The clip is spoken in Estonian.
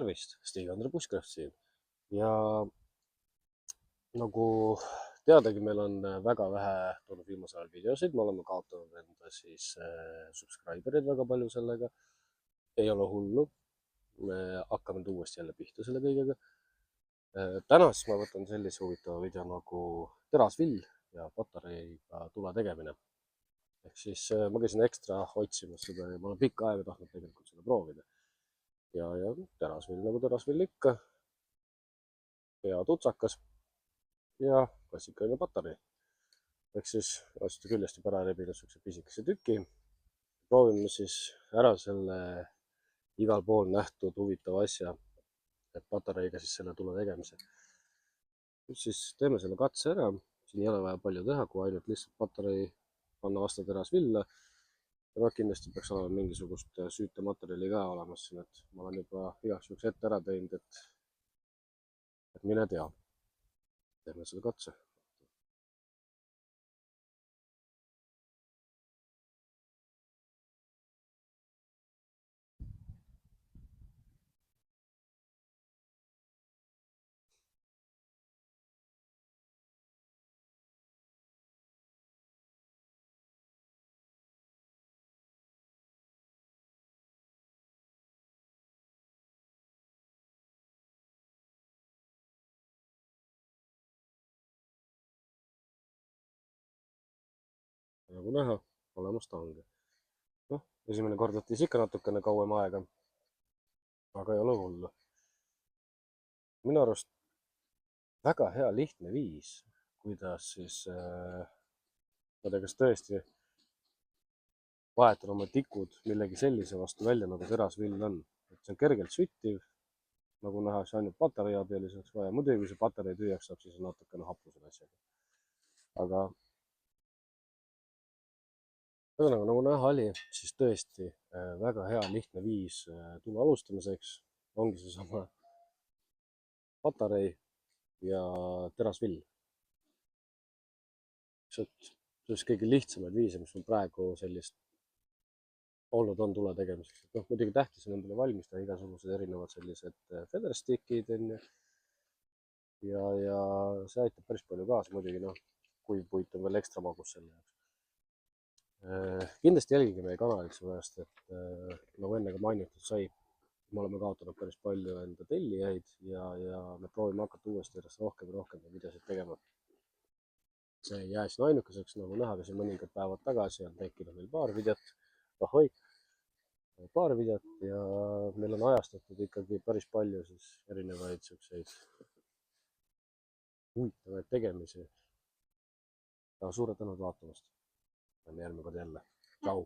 tervist, Stig-Andre Puskreft siin. Ja nagu teadagi, meil on väga vähe tulnud viimasel ajal videosid, me oleme kaotanud enda subscriberid väga palju sellega. Ei ole hullu, me hakkame nüüd uuesti jälle pihta selle kõigega. Täna siis ma võtan sellise huvitava video nagu terasvill ja patareiga tule tegemine. Ehk siis ma käisin ekstra otsimas seda ja ma olen pikka aega tahtnud tegelikult seda proovida. Ja terasvill nagu terasvill ikka, hea tutsakas ja klassikaline patarei. Ehk siis asjade küljest juba ära rebida siukse pisikese tüki. Proovime siis ära selle igal pool nähtud huvitava asja, et patareiga siis selle tule tegemise. Nüüd siis teeme selle katse ära. Siin ei ole vaja palju teha, kui ainult lihtsalt patarei panna vastu terasvilla. Ja kindlasti peaks olema mingisugust süütematerjali ka olemas siin, et ma olen juba igaks juhuks ette ära teinud, et mine tea. Teeme selle katse. Nagu näha, olemas ta ongi. Noh, esimene kord võttis ikka natukene kauem aega, aga ei ole hullu. Minu arust väga hea lihtne viis, kuidas siis, ma ei tea, kas tõesti vahetan oma tikud millegi sellise vastu välja, nagu terasvill on. See on kergelt süttiv, nagu näha, see ainult patarei abil lisaks vaja. Muidugi, kui see patarei tühjaks saab, siis on natukene happu selle asjaga. Aga nagu näha oli, siis tõesti väga hea lihtne viis tule alustamiseks ongi seesama patarei ja terasvill. See on kõige lihtsamaid viise, mis mul praegu sellist olnud on tule tegemiseks. Noh, muidugi tähtis on endale valmistada igasugused erinevad sellised featherstickid ja see aitab päris palju kaasa. Muidugi noh, kuiv puit on veel ekstra magus selle jaoks. Kindlasti jälgige meie kanalit, seepärast et nagu enne ka mainitud sai, me oleme kaotanud päris palju enda tellijaid ja me proovime hakata uuesti järjest rohkem ja rohkem videosid tegema. See ei jää siin ainukeseks, nagu näha, ka siin mõningad päevad tagasi on tekkinud meil paar videot ja meil on ajastatud ikkagi päris palju siis erinevaid siukseid huvitavaid tegemisi. Suure tänud vaatamast. Näeme järgmine kord jälle. Tšau!